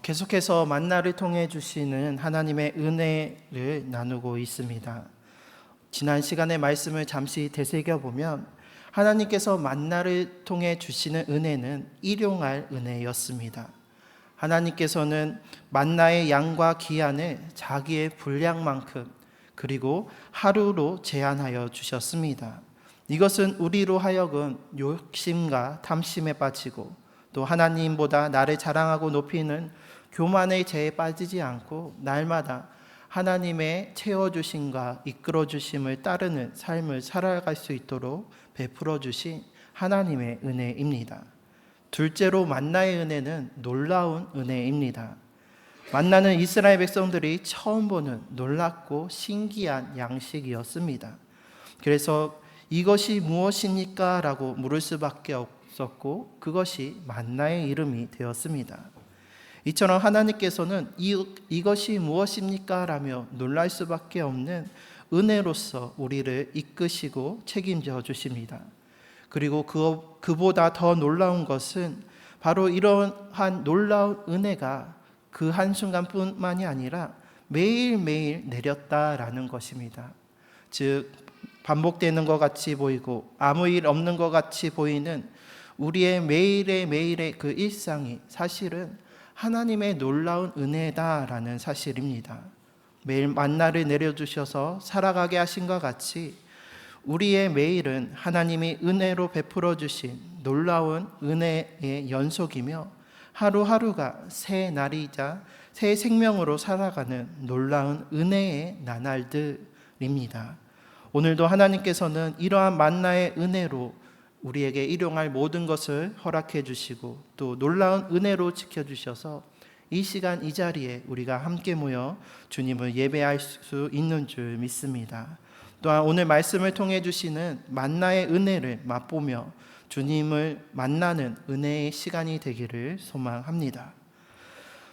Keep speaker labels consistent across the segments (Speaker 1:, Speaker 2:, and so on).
Speaker 1: 계속해서 만나를 통해 주시는 하나님의 은혜를 나누고 있습니다. 지난 시간의 말씀을 잠시 되새겨보면 하나님께서 만나를 통해 주시는 은혜는 일용할 은혜였습니다. 하나님께서는 만나의 양과 기한을 자기의 분량만큼 그리고 하루로 제한하여 주셨습니다. 이것은 우리로 하여금 욕심과 탐심에 빠지고 또 하나님보다 나를 자랑하고 높이는 교만의 죄에 빠지지 않고 날마다 하나님의 채워주심과 이끌어주심을 따르는 삶을 살아갈 수 있도록 베풀어 주신 하나님의 은혜입니다. 둘째로 만나의 은혜는 놀라운 은혜입니다. 만나는 이스라엘 백성들이 처음 보는 놀랍고 신기한 양식이었습니다. 그래서 이것이 무엇입니까? 라고 물을 수밖에 없었고 그것이 만나의 이름이 되었습니다. 이처럼 하나님께서는 이것이 무엇입니까? 라며 놀랄 수밖에 없는 은혜로서 우리를 이끄시고 책임져 주십니다. 그리고 그보다 더 놀라운 것은 바로 이러한 놀라운 은혜가 그 한순간뿐만이 아니라 매일매일 내렸다라는 것입니다. 즉 반복되는 것 같이 보이고 아무 일 없는 것 같이 보이는 우리의 매일의 그 일상이 사실은 하나님의 놀라운 은혜다라는 사실입니다. 매일 만나를 내려주셔서 살아가게 하신 것 같이 우리의 매일은 하나님이 은혜로 베풀어 주신 놀라운 은혜의 연속이며 하루하루가 새 날이자 새 생명으로 살아가는 놀라운 은혜의 나날들입니다. 오늘도 하나님께서는 이러한 만나의 은혜로 우리에게 일용할 모든 것을 허락해 주시고 또 놀라운 은혜로 지켜주셔서 이 시간 이 자리에 우리가 함께 모여 주님을 예배할 수 있는 줄 믿습니다. 또한 오늘 말씀을 통해 주시는 만나의 은혜를 맛보며 주님을 만나는 은혜의 시간이 되기를 소망합니다.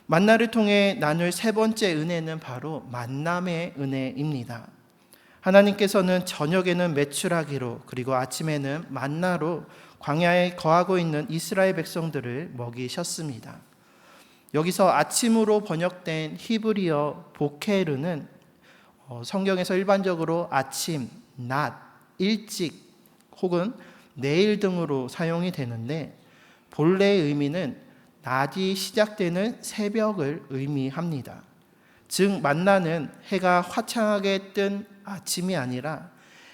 Speaker 1: 만나를 통해 나눌 세 번째 은혜는 바로 만남의 은혜입니다. 하나님께서는 저녁에는 메추라기로 그리고 아침에는 만나로 광야에 거하고 있는 이스라엘 백성들을 먹이셨습니다. 여기서 아침으로 번역된 히브리어 보케르는 성경에서 일반적으로 아침, 낮, 일찍 혹은 내일 등으로 사용이 되는데 본래의 의미는 낮이 시작되는 새벽을 의미합니다. 즉 만나는 해가 화창하게 뜬 아침이 아니라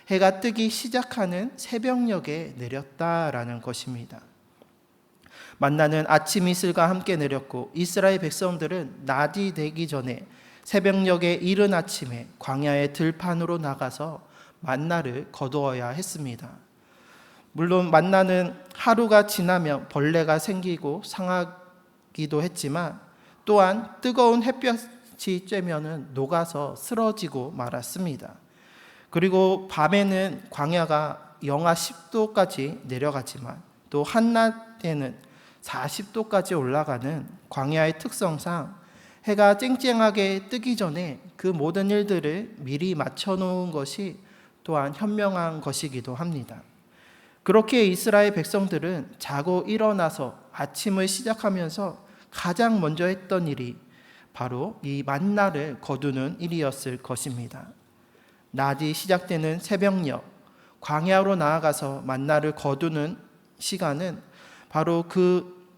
Speaker 1: 해가 뜨기 시작하는 새벽녘에 내렸다라는 것입니다. 만나는 아침 이슬과 함께 내렸고 이스라엘 백성들은 낮이 되기 전에 새벽녘에 이른 아침에 광야의 들판으로 나가서 만나를 거두어야 했습니다. 물론 만나는 하루가 지나면 벌레가 생기고 상하기도 했지만 또한 뜨거운 햇볕이 쬐면은 녹아서 쓰러지고 말았습니다. 그리고 밤에는 광야가 영하 10도까지 내려가지만 또 한낮에는 40도까지 올라가는 광야의 특성상 해가 쨍쨍하게 뜨기 전에 그 모든 일들을 미리 맞춰놓은 것이 또한 현명한 것이기도 합니다. 그렇게 이스라엘 백성들은 자고 일어나서 아침을 시작하면서 가장 먼저 했던 일이 바로 이 만나를 거두는 일이었을 것입니다. 낮이 시작되는 새벽녘 광야로 나아가서 만나를 거두는 시간은 바로 그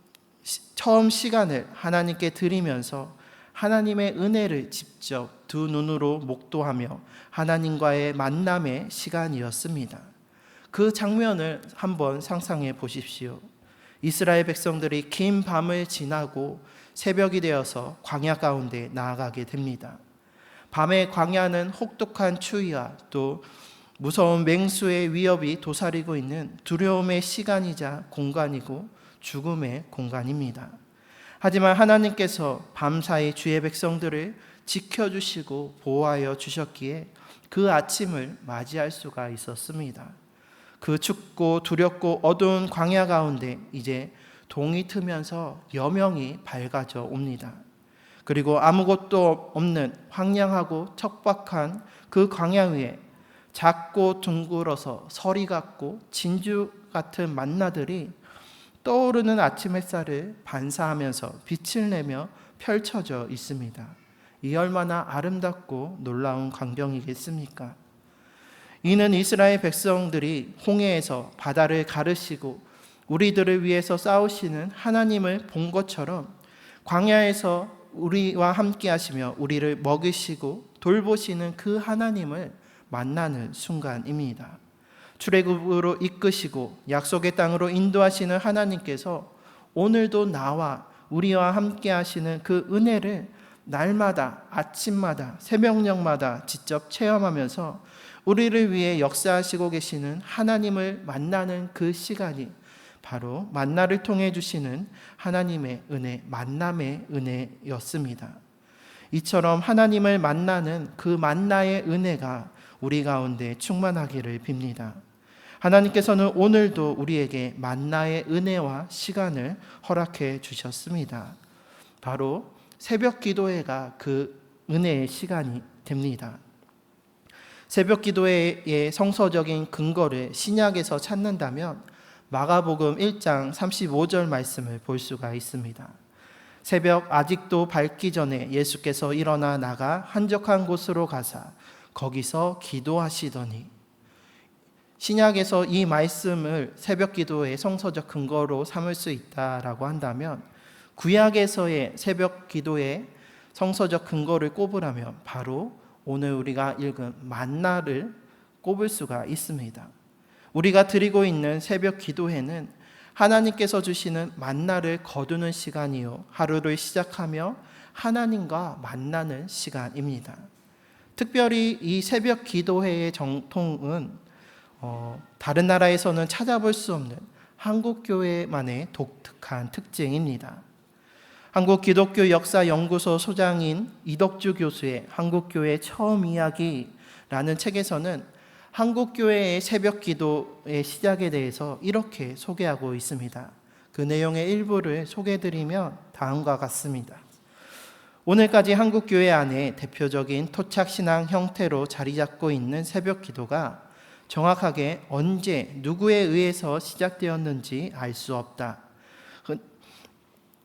Speaker 1: 처음 시간을 하나님께 드리면서 하나님의 은혜를 직접 두 눈으로 목도하며 하나님과의 만남의 시간이었습니다. 그 장면을 한번 상상해 보십시오. 이스라엘 백성들이 긴 밤을 지나고 새벽이 되어서 광야 가운데 나아가게 됩니다. 밤의 광야는 혹독한 추위와 또 무서운 맹수의 위협이 도사리고 있는 두려움의 시간이자 공간이고 죽음의 공간입니다. 하지만 하나님께서 밤사이 주의 백성들을 지켜주시고 보호하여 주셨기에 그 아침을 맞이할 수가 있었습니다. 그 춥고 두렵고 어두운 광야 가운데 이제 동이 트면서 여명이 밝아져 옵니다. 그리고 아무것도 없는 황량하고 척박한 그 광야 위에 작고 둥글어서 서리 같고 진주 같은 만나들이 떠오르는 아침 햇살을 반사하면서 빛을 내며 펼쳐져 있습니다. 이 얼마나 아름답고 놀라운 광경이겠습니까? 이는 이스라엘 백성들이 홍해에서 바다를 가르시고 우리들을 위해서 싸우시는 하나님을 본 것처럼 광야에서 우리와 함께 하시며 우리를 먹이시고 돌보시는 그 하나님을 만나는 순간입니다. 출애굽으로 이끄시고 약속의 땅으로 인도하시는 하나님께서 오늘도 나와 우리와 함께 하시는 그 은혜를 날마다 아침마다 새벽녘마다 직접 체험하면서 우리를 위해 역사하시고 계시는 하나님을 만나는 그 시간이 바로 만나를 통해 주시는 하나님의 은혜, 만남의 은혜였습니다. 이처럼 하나님을 만나는 그 만나의 은혜가 우리 가운데 충만하기를 빕니다. 하나님께서는 오늘도 우리에게 만나의 은혜와 시간을 허락해 주셨습니다. 바로 새벽 기도회가 그 은혜의 시간이 됩니다. 새벽 기도회의 성서적인 근거를 신약에서 찾는다면 마가복음 1장 35절 말씀을 볼 수가 있습니다. 새벽 아직도 밝기 전에 예수께서 일어나 나가 한적한 곳으로 가사 거기서 기도하시더니, 신약에서 이 말씀을 새벽 기도의 성서적 근거로 삼을 수 있다라고 한다면 구약에서의 새벽 기도의 성서적 근거를 꼽으라면 바로 오늘 우리가 읽은 만나를 꼽을 수가 있습니다. 우리가 드리고 있는 새벽 기도회는 하나님께서 주시는 만나를 거두는 시간이요, 하루를 시작하며 하나님과 만나는 시간입니다. 특별히 이 새벽 기도회의 정통은 다른 나라에서는 찾아볼 수 없는 한국교회만의 독특한 특징입니다. 한국기독교역사연구소 소장인 이덕주 교수의 한국교회 처음 이야기라는 책에서는 한국교회의 새벽 기도의 시작에 대해서 이렇게 소개하고 있습니다. 그 내용의 일부를 소개해드리면 다음과 같습니다. 오늘까지 한국교회 안에 대표적인 토착신앙 형태로 자리 잡고 있는 새벽 기도가 정확하게 언제 누구에 의해서 시작되었는지 알 수 없다.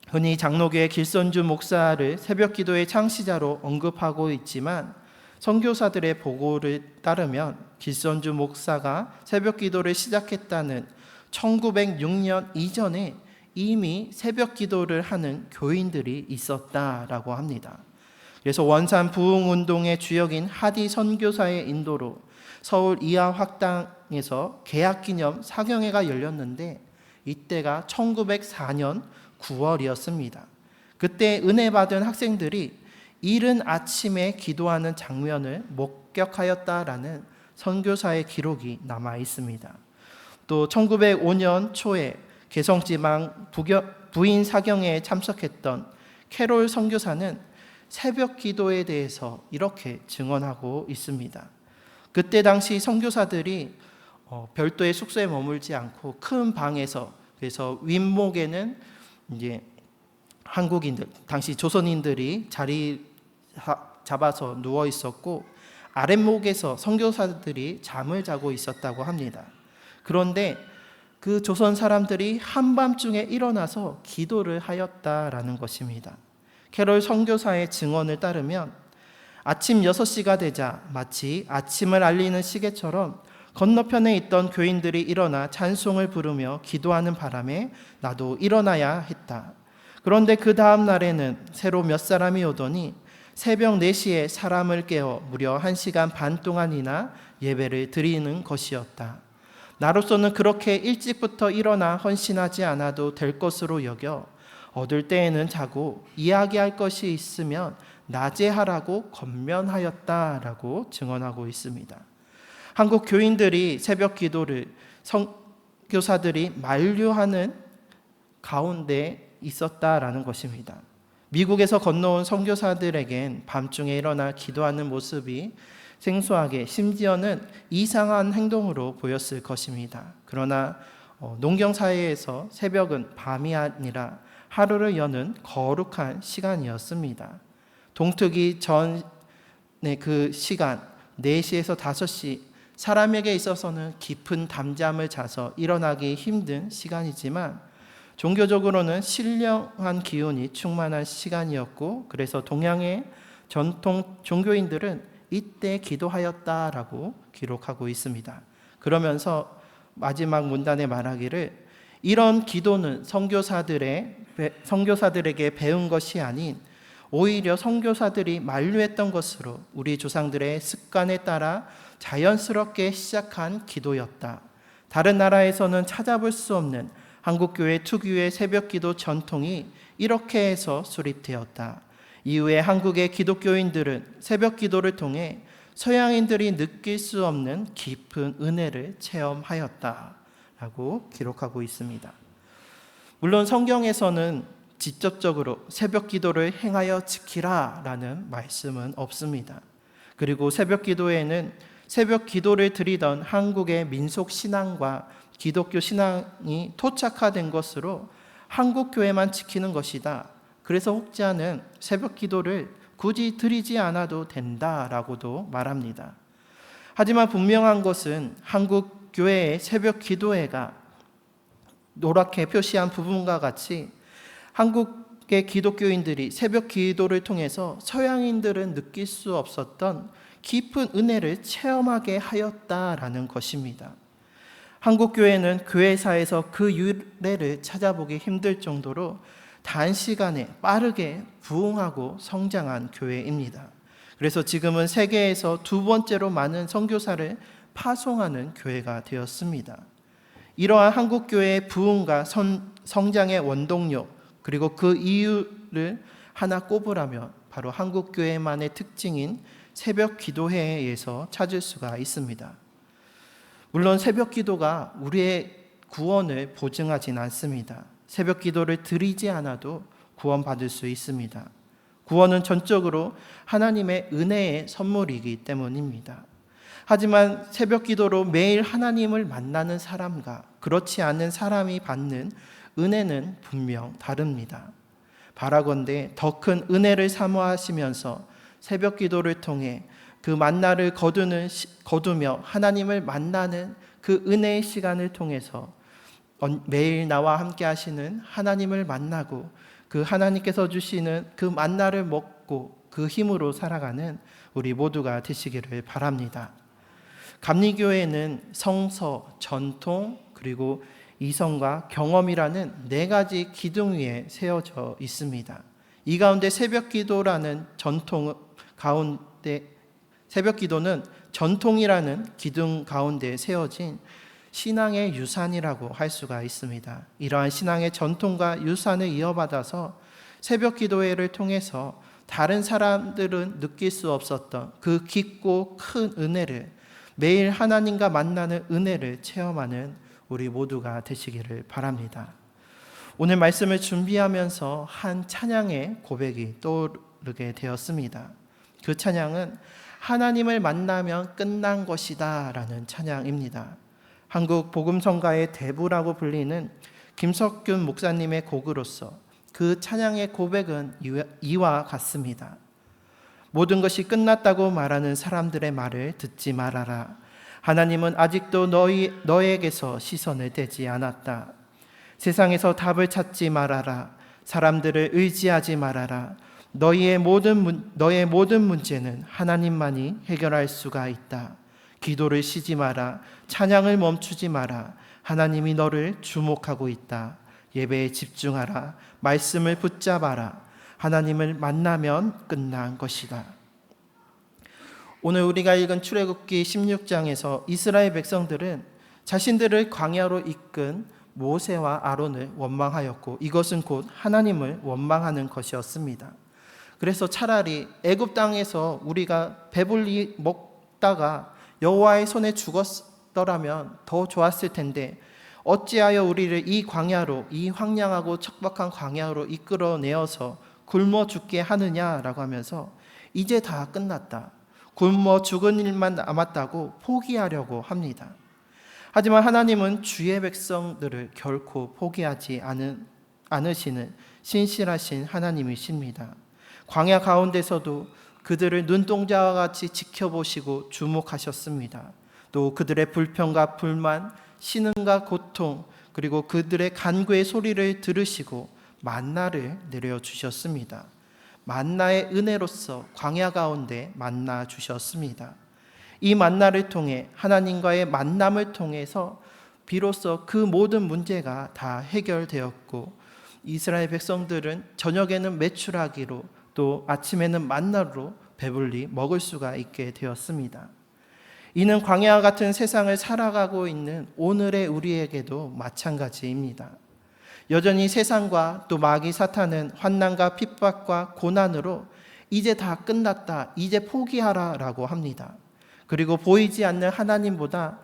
Speaker 1: 흔히 장로교회 길선주 목사를 새벽 기도의 창시자로 언급하고 있지만 선교사들의 보고를 따르면 길선주 목사가 새벽 기도를 시작했다는 1906년 이전에 이미 새벽 기도를 하는 교인들이 있었다라고 합니다. 그래서 원산 부흥운동의 주역인 하디 선교사의 인도로 서울 이하학당에서 개학기념 사경회가 열렸는데 이때가 1904년 9월이었습니다. 그때 은혜 받은 학생들이 이른 아침에 기도하는 장면을 목격하였다라는 선교사의 기록이 남아 있습니다. 또 1905년 초에 개성지방 부인 사경회에 참석했던 캐롤 선교사는 새벽 기도에 대해서 이렇게 증언하고 있습니다. 그때 당시 선교사들이 별도의 숙소에 머물지 않고 큰 방에서, 그래서 윗목에는 이제 한국인들, 당시 조선인들이 자리 잡아서 누워 있었고 아랫목에서 선교사들이 잠을 자고 있었다고 합니다. 그런데 그 조선 사람들이 한밤중에 일어나서 기도를 하였다라는 것입니다. 캐롤 선교사의 증언을 따르면 아침 6시가 되자 마치 아침을 알리는 시계처럼 건너편에 있던 교인들이 일어나 찬송을 부르며 기도하는 바람에 나도 일어나야 했다. 그런데 그 다음 날에는 새로 몇 사람이 오더니 새벽 4시에 사람을 깨워 무려 1시간 반 동안이나 예배를 드리는 것이었다. 나로서는 그렇게 일찍부터 일어나 헌신하지 않아도 될 것으로 여겨 얻을 때에는 자고 이야기할 것이 있으면 낮에 하라고 권면하였다라고 증언하고 있습니다. 한국 교인들이 새벽 기도를 선교사들이 만류하는 가운데 있었다라는 것입니다. 미국에서 건너온 선교사들에겐 밤중에 일어나 기도하는 모습이 생소하게, 심지어는 이상한 행동으로 보였을 것입니다. 그러나 농경사회에서 새벽은 밤이 아니라 하루를 여는 거룩한 시간이었습니다. 동트기 전의 그 시간 4시에서 5시, 사람에게 있어서는 깊은 담잠을 자서 일어나기 힘든 시간이지만 종교적으로는 신령한 기운이 충만한 시간이었고, 그래서 동양의 전통 종교인들은 이때 기도하였다라고 기록하고 있습니다. 그러면서 마지막 문단에 말하기를, 이런 기도는 선교사들에게 배운 것이 아닌 오히려 선교사들이 만류했던 것으로 우리 조상들의 습관에 따라 자연스럽게 시작한 기도였다. 다른 나라에서는 찾아볼 수 없는 한국교회 특유의 새벽기도 전통이 이렇게 해서 수립되었다. 이후에 한국의 기독교인들은 새벽기도를 통해 서양인들이 느낄 수 없는 깊은 은혜를 체험하였다 라고 기록하고 있습니다. 물론 성경에서는 직접적으로 새벽기도를 행하여 지키라 라는 말씀은 없습니다. 그리고 새벽기도에는 새벽기도를 드리던 한국의 민속신앙과 기독교 신앙이 토착화된 것으로 한국교회만 지키는 것이다. 그래서 혹자는 새벽기도를 굳이 드리지 않아도 된다라고도 말합니다. 하지만 분명한 것은 한국교회의 새벽기도회가 노랗게 표시한 부분과 같이 한국의 기독교인들이 새벽기도를 통해서 서양인들은 느낄 수 없었던 깊은 은혜를 체험하게 하였다라는 것입니다. 한국교회는 교회사에서 그 유래를 찾아보기 힘들 정도로 단시간에 빠르게 부흥하고 성장한 교회입니다. 그래서 지금은 세계에서 두 번째로 많은 선교사를 파송하는 교회가 되었습니다. 이러한 한국교회의 부흥과 성장의 원동력, 그리고 그 이유를 하나 꼽으라면 바로 한국교회만의 특징인 새벽기도회에서 찾을 수가 있습니다. 물론 새벽기도가 우리의 구원을 보증하진 않습니다. 새벽기도를 드리지 않아도 구원받을 수 있습니다. 구원은 전적으로 하나님의 은혜의 선물이기 때문입니다. 하지만 새벽기도로 매일 하나님을 만나는 사람과 그렇지 않은 사람이 받는 은혜는 분명 다릅니다. 바라건대 더 큰 은혜를 사모하시면서 새벽기도를 통해 그 만나를 거두며 하나님을 만나는 그 은혜의 시간을 통해서 매일 나와 함께 하시는 하나님을 만나고 그 하나님께서 주시는 그 만나를 먹고 그 힘으로 살아가는 우리 모두가 되시기를 바랍니다. 감리교회는 성서, 전통, 그리고 이성과 경험이라는 네 가지 기둥 위에 세워져 있습니다. 이 가운데 새벽기도라는 새벽기도는 전통이라는 기둥 가운데 세워진 신앙의 유산이라고 할 수가 있습니다. 이러한 신앙의 전통과 유산을 이어받아서 새벽기도회를 통해서 다른 사람들은 느낄 수 없었던 그 깊고 큰 은혜를, 매일 하나님과 만나는 은혜를 체험하는 우리 모두가 되시기를 바랍니다. 오늘 말씀을 준비하면서 한 찬양의 고백이 떠오르게 되었습니다. 그 찬양은 하나님을 만나면 끝난 것이다 라는 찬양입니다. 한국 복음성가의 대부라고 불리는 김석균 목사님의 곡으로서 그 찬양의 고백은 이와 같습니다. 모든 것이 끝났다고 말하는 사람들의 말을 듣지 말아라. 하나님은 아직도 너에게서 시선을 떼지 않았다. 세상에서 답을 찾지 말아라. 사람들을 의지하지 말아라. 너의 모든 문제는 하나님만이 해결할 수가 있다. 기도를 쉬지 마라. 찬양을 멈추지 마라. 하나님이 너를 주목하고 있다. 예배에 집중하라. 말씀을 붙잡아라. 하나님을 만나면 끝난 것이다. 오늘 우리가 읽은 출애굽기 16장에서 이스라엘 백성들은 자신들을 광야로 이끈 모세와 아론을 원망하였고, 이것은 곧 하나님을 원망하는 것이었습니다. 그래서 차라리 애굽 땅에서 우리가 배불리 먹다가 여호와의 손에 죽었더라면 더 좋았을 텐데 어찌하여 우리를 이 광야로, 이 황량하고 척박한 광야로 이끌어내어서 굶어 죽게 하느냐라고 하면서 이제 다 끝났다, 굶어 죽은 일만 남았다고 포기하려고 합니다. 하지만 하나님은 주의 백성들을 결코 포기하지 않으시는 신실하신 하나님이십니다. 광야 가운데서도 그들을 눈동자와 같이 지켜보시고 주목하셨습니다. 또 그들의 불평과 불만, 신음과 고통, 그리고 그들의 간구의 소리를 들으시고 만나를 내려주셨습니다. 만나의 은혜로서 광야 가운데 만나 주셨습니다. 이 만나를 통해 하나님과의 만남을 통해서 비로소 그 모든 문제가 다 해결되었고, 이스라엘 백성들은 저녁에는 메추라기로 또 아침에는 만나로 배불리 먹을 수가 있게 되었습니다. 이는 광야와 같은 세상을 살아가고 있는 오늘의 우리에게도 마찬가지입니다. 여전히 세상과 또 마귀 사탄은 환난과 핍박과 고난으로 이제 다 끝났다, 이제 포기하라 라고 합니다. 그리고 보이지 않는 하나님보다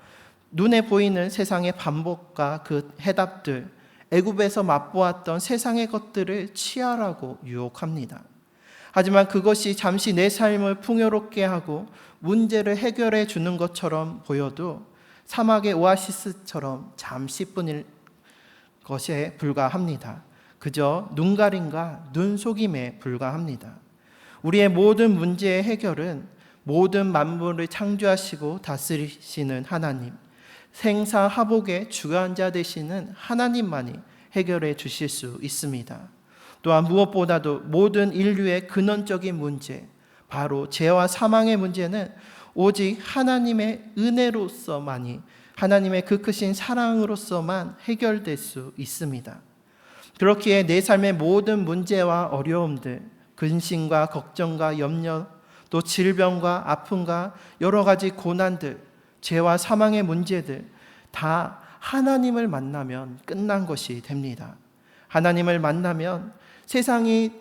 Speaker 1: 눈에 보이는 세상의 반복과 그 해답들, 애굽에서 맛보았던 세상의 것들을 취하라고 유혹합니다. 하지만 그것이 잠시 내 삶을 풍요롭게 하고 문제를 해결해 주는 것처럼 보여도 사막의 오아시스처럼 잠시뿐일 것에 불과합니다. 그저 눈가림과 눈속임에 불과합니다. 우리의 모든 문제의 해결은 모든 만물을 창조하시고 다스리시는 하나님, 생사하복의 주관자 되시는 하나님만이 해결해 주실 수 있습니다. 또한 무엇보다도 모든 인류의 근원적인 문제, 바로 죄와 사망의 문제는 오직 하나님의 은혜로서만이, 하나님의 그 크신 사랑으로서만 해결될 수 있습니다. 그렇기에 내 삶의 모든 문제와 어려움들, 근심과 걱정과 염려, 또 질병과 아픔과 여러 가지 고난들, 죄와 사망의 문제들 다 하나님을 만나면 끝난 것이 됩니다. 하나님을 만나면 세상이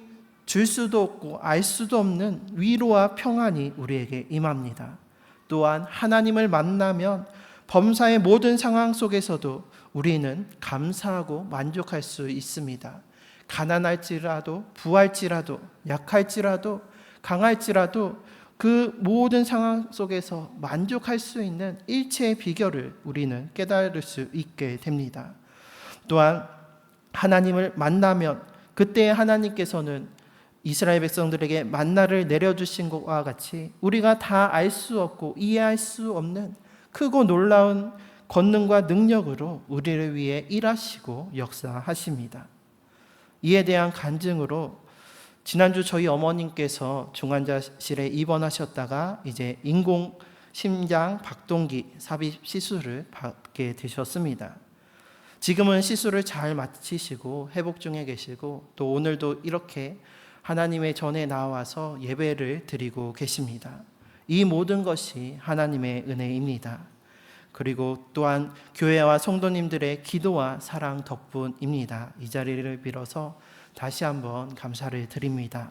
Speaker 1: 줄 수도 없고 알 수도 없는 위로와 평안이 우리에게 임합니다. 또한 하나님을 만나면 범사의 모든 상황 속에서도 우리는 감사하고 만족할 수 있습니다. 가난할지라도 부할지라도 약할지라도 강할지라도 그 모든 상황 속에서 만족할 수 있는 일체의 비결을 우리는 깨달을 수 있게 됩니다. 또한 하나님을 만나면 그때 하나님께서는 이스라엘 백성들에게 만나를 내려주신 것과 같이 우리가 다 알 수 없고 이해할 수 없는 크고 놀라운 권능과 능력으로 우리를 위해 일하시고 역사하십니다. 이에 대한 간증으로 지난주 저희 어머님께서 중환자실에 입원하셨다가 이제 인공 심장 박동기 삽입 시술을 받게 되셨습니다. 지금은 시술을 잘 마치시고 회복 중에 계시고 또 오늘도 이렇게 하나님의 전에 나와서 예배를 드리고 계십니다. 이 모든 것이 하나님의 은혜입니다. 그리고 또한 교회와 성도님들의 기도와 사랑 덕분입니다. 이 자리를 빌어서 다시 한번 감사를 드립니다.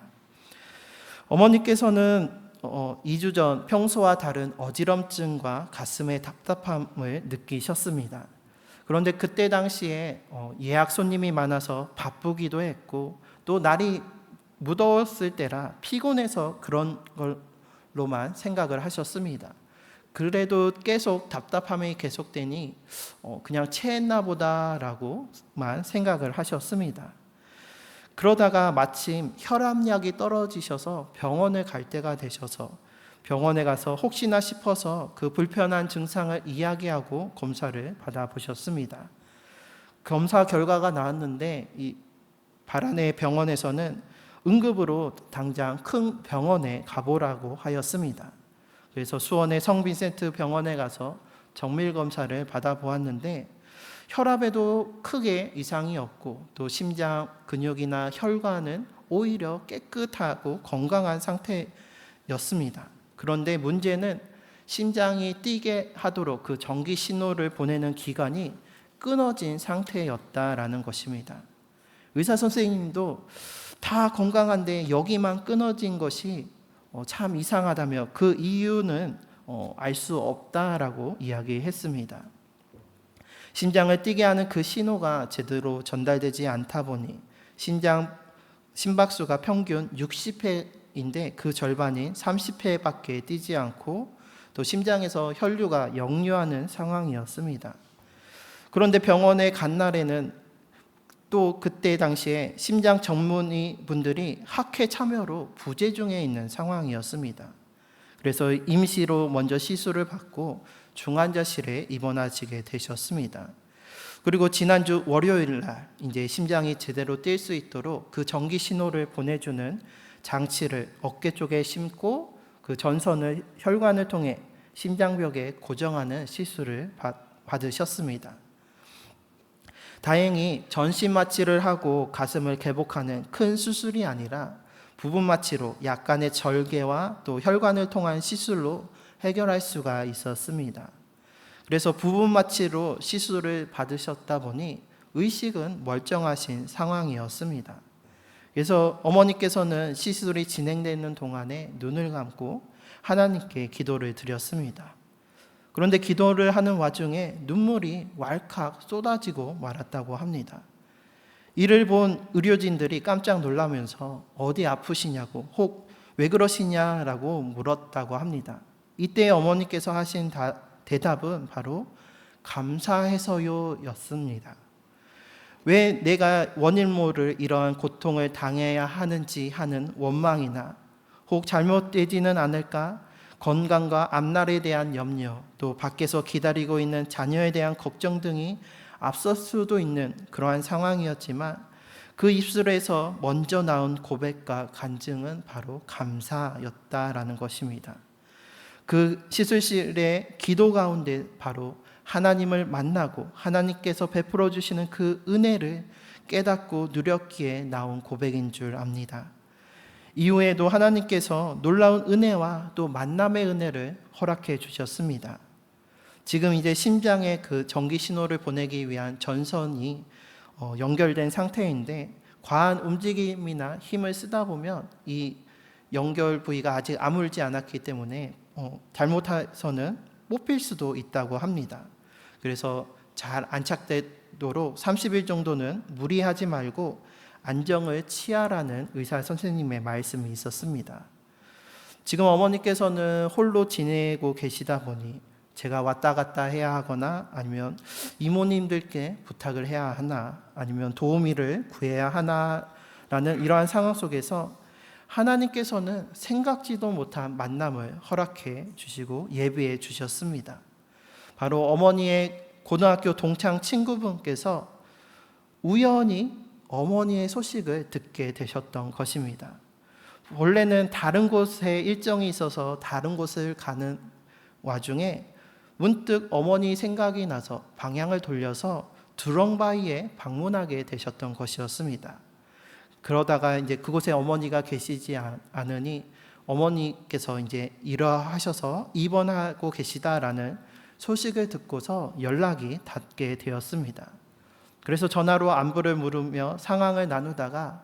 Speaker 1: 어머니께서는 2주 전 평소와 다른 어지럼증과 가슴의 답답함을 느끼셨습니다. 그런데 그때 당시에 예약 손님이 많아서 바쁘기도 했고 또 날이 무더웠을 때라 피곤해서 그런 걸로만 생각을 하셨습니다. 그래도 계속 답답함이 계속되니 그냥 체했나 보다라고만 생각을 하셨습니다. 그러다가 마침 혈압약이 떨어지셔서 병원을 갈 때가 되셔서 병원에 가서 혹시나 싶어서 그 불편한 증상을 이야기하고 검사를 받아보셨습니다. 검사 결과가 나왔는데 이 바라네 병원에서는 응급으로 당장 큰 병원에 가보라고 하였습니다. 그래서 수원의 성빈센트 병원에 가서 정밀 검사를 받아보았는데 혈압에도 크게 이상이 없고 또 심장 근육이나 혈관은 오히려 깨끗하고 건강한 상태였습니다. 그런데 문제는 심장이 뛰게 하도록 그 전기 신호를 보내는 기관이 끊어진 상태였다라는 것입니다. 의사 선생님도 다 건강한데 여기만 끊어진 것이 참 이상하다며 그 이유는 알 수 없다라고 이야기했습니다. 심장을 뛰게 하는 그 신호가 제대로 전달되지 않다 보니 심박수가 평균 60회인데 그 절반인 30회밖에 뛰지 않고 또 심장에서 혈류가 역류하는 상황이었습니다. 그런데 병원에 간 날에는 또 그때 당시에 심장 전문의 분들이 학회 참여로 부재 중에 있는 상황이었습니다. 그래서 임시로 먼저 시술을 받고 중환자실에 입원하시게 되셨습니다. 그리고 지난주 월요일 날 이제 심장이 제대로 뛸 수 있도록 그 전기 신호를 보내주는 장치를 어깨 쪽에 심고 그 전선을 혈관을 통해 심장벽에 고정하는 시술을 받으셨습니다. 다행히 전신 마취를 하고 가슴을 개복하는 큰 수술이 아니라 부분 마취로 약간의 절개와 또 혈관을 통한 시술로 해결할 수가 있었습니다. 그래서 부분 마취로 시술을 받으셨다 보니 의식은 멀쩡하신 상황이었습니다. 그래서 어머니께서는 시술이 진행되는 동안에 눈을 감고 하나님께 기도를 드렸습니다. 그런데 기도를 하는 와중에 눈물이 왈칵 쏟아지고 말았다고 합니다. 이를 본 의료진들이 깜짝 놀라면서 어디 아프시냐고 혹 왜 그러시냐라고 물었다고 합니다. 이때 어머니께서 하신 대답은 바로 감사해서요 였습니다. 왜 내가 원인 모를 이러한 고통을 당해야 하는지 하는 원망이나 혹 잘못되지는 않을까 건강과 앞날에 대한 염려, 또 밖에서 기다리고 있는 자녀에 대한 걱정 등이 앞설 수도 있는 그러한 상황이었지만 그 입술에서 먼저 나온 고백과 간증은 바로 감사였다라는 것입니다. 그 시술실의 기도 가운데 바로 하나님을 만나고 하나님께서 베풀어 주시는 그 은혜를 깨닫고 누렸기에 나온 고백인 줄 압니다. 이후에도 하나님께서 놀라운 은혜와 또 만남의 은혜를 허락해 주셨습니다. 지금 이제 심장에 그 전기 신호를 보내기 위한 전선이 연결된 상태인데 과한 움직임이나 힘을 쓰다 보면 이 연결 부위가 아직 아물지 않았기 때문에 잘못해서는 뽑힐 수도 있다고 합니다. 그래서 잘 안착되도록 30일 정도는 무리하지 말고 안정을 취하라는 의사 선생님의 말씀이 있었습니다. 지금 어머니께서는 홀로 지내고 계시다 보니 제가 왔다 갔다 해야 하거나 아니면 이모님들께 부탁을 해야 하나 아니면 도우미를 구해야 하나라는 이러한 상황 속에서 하나님께서는 생각지도 못한 만남을 허락해 주시고 예비해 주셨습니다. 바로 어머니의 고등학교 동창 친구분께서 우연히 어머니의 소식을 듣게 되셨던 것입니다. 원래는 다른 곳에 일정이 있어서 다른 곳을 가는 와중에 문득 어머니 생각이 나서 방향을 돌려서 두렁바이에 방문하게 되셨던 것이었습니다. 그러다가 이제 그곳에 어머니가 계시지 않으니 어머니께서 이제 이러하셔서 입원하고 계시다라는 소식을 듣고서 연락이 닿게 되었습니다. 그래서 전화로 안부를 물으며 상황을 나누다가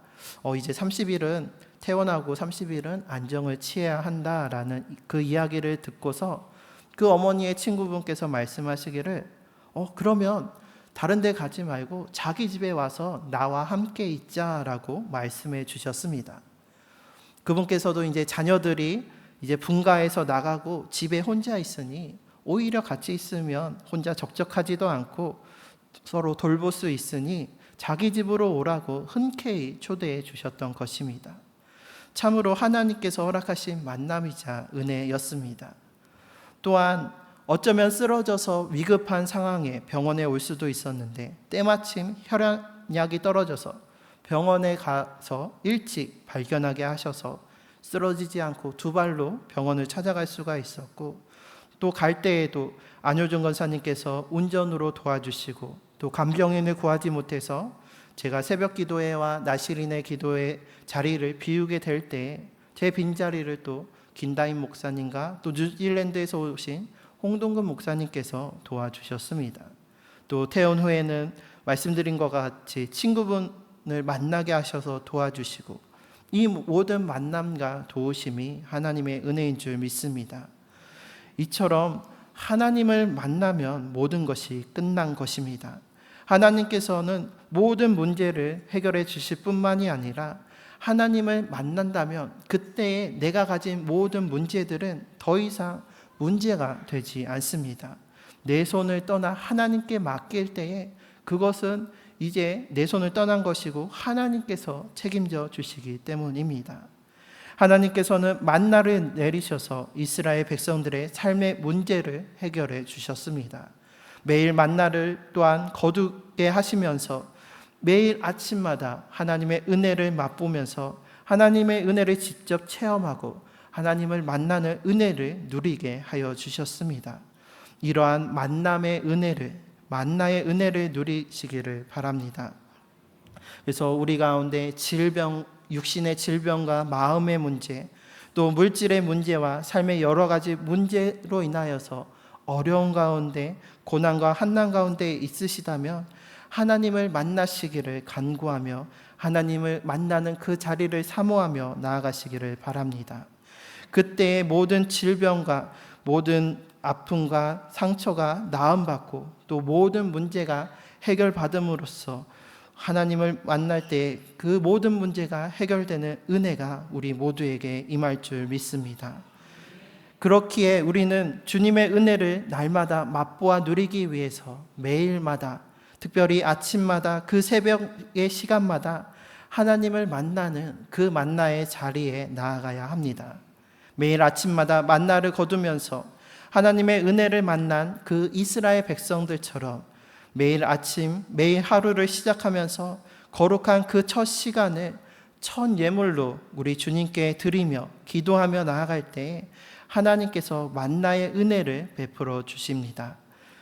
Speaker 1: 이제 30일은 퇴원하고 30일은 안정을 취해야 한다라는 그 이야기를 듣고서 그 어머니의 친구분께서 말씀하시기를 그러면 다른 데 가지 말고 자기 집에 와서 나와 함께 있자라고 말씀해 주셨습니다. 그분께서도 이제 자녀들이 이제 분가해서 나가고 집에 혼자 있으니 오히려 같이 있으면 혼자 적적하지도 않고 서로 돌볼 수 있으니 자기 집으로 오라고 흔쾌히 초대해 주셨던 것입니다. 참으로 하나님께서 허락하신 만남이자 은혜였습니다. 또한 어쩌면 쓰러져서 위급한 상황에 병원에 올 수도 있었는데 때마침 혈압약이 떨어져서 병원에 가서 일찍 발견하게 하셔서 쓰러지지 않고 두 발로 병원을 찾아갈 수가 있었고 또 갈 때에도 안효준 권사님께서 운전으로 도와주시고 또 간병인을 구하지 못해서 제가 새벽 기도회와 나시린의 기도회 자리를 비우게 될 때 제 빈자리를 또 김다인 목사님과 또 뉴질랜드에서 오신 홍동근 목사님께서 도와주셨습니다. 또 퇴원 후에는 말씀드린 것과 같이 친구분을 만나게 하셔서 도와주시고 이 모든 만남과 도우심이 하나님의 은혜인 줄 믿습니다. 이처럼 하나님을 만나면 모든 것이 끝난 것입니다. 하나님께서는 모든 문제를 해결해 주실 뿐만이 아니라 하나님을 만난다면 그때에 내가 가진 모든 문제들은 더 이상 문제가 되지 않습니다. 내 손을 떠나 하나님께 맡길 때에 그것은 이제 내 손을 떠난 것이고 하나님께서 책임져 주시기 때문입니다. 하나님께서는 만나를 내리셔서 이스라엘 백성들의 삶의 문제를 해결해 주셨습니다. 매일 만나를 또한 거두게 하시면서 매일 아침마다 하나님의 은혜를 맛보면서 하나님의 은혜를 직접 체험하고 하나님을 만나는 은혜를 누리게 하여 주셨습니다. 이러한 만남의 은혜를, 만나의 은혜를 누리시기를 바랍니다. 그래서 우리 가운데 질병, 육신의 질병과 마음의 문제, 또 물질의 문제와 삶의 여러 가지 문제로 인하여서 어려운 가운데, 고난과 한난 가운데 있으시다면 하나님을 만나시기를 간구하며 하나님을 만나는 그 자리를 사모하며 나아가시기를 바랍니다. 그때의 모든 질병과 모든 아픔과 상처가 나음받고 또 모든 문제가 해결받음으로써 하나님을 만날 때 그 모든 문제가 해결되는 은혜가 우리 모두에게 임할 줄 믿습니다. 그렇기에 우리는 주님의 은혜를 날마다 맛보아 누리기 위해서 매일마다, 특별히 아침마다 그 새벽의 시간마다 하나님을 만나는 그 만나의 자리에 나아가야 합니다. 매일 아침마다 만나를 거두면서 하나님의 은혜를 만난 그 이스라엘 백성들처럼 매일 아침, 매일 하루를 시작하면서 거룩한 그 첫 시간을 첫 예물로 우리 주님께 드리며 기도하며 나아갈 때 하나님께서 만나의 은혜를 베풀어 주십니다.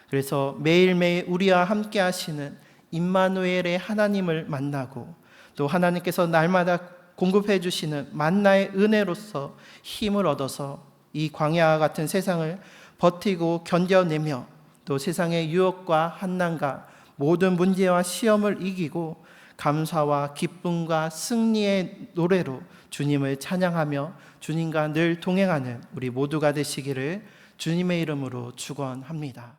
Speaker 1: 그래서 매일매일 우리와 함께 하시는 임마누엘의 하나님을 만나고 또 하나님께서 날마다 공급해 주시는 만나의 은혜로서 힘을 얻어서 이 광야와 같은 세상을 버티고 견뎌내며 또 세상의 유혹과 한난과 모든 문제와 시험을 이기고 감사와 기쁨과 승리의 노래로 주님을 찬양하며 주님과 늘 동행하는 우리 모두가 되시기를 주님의 이름으로 축원합니다.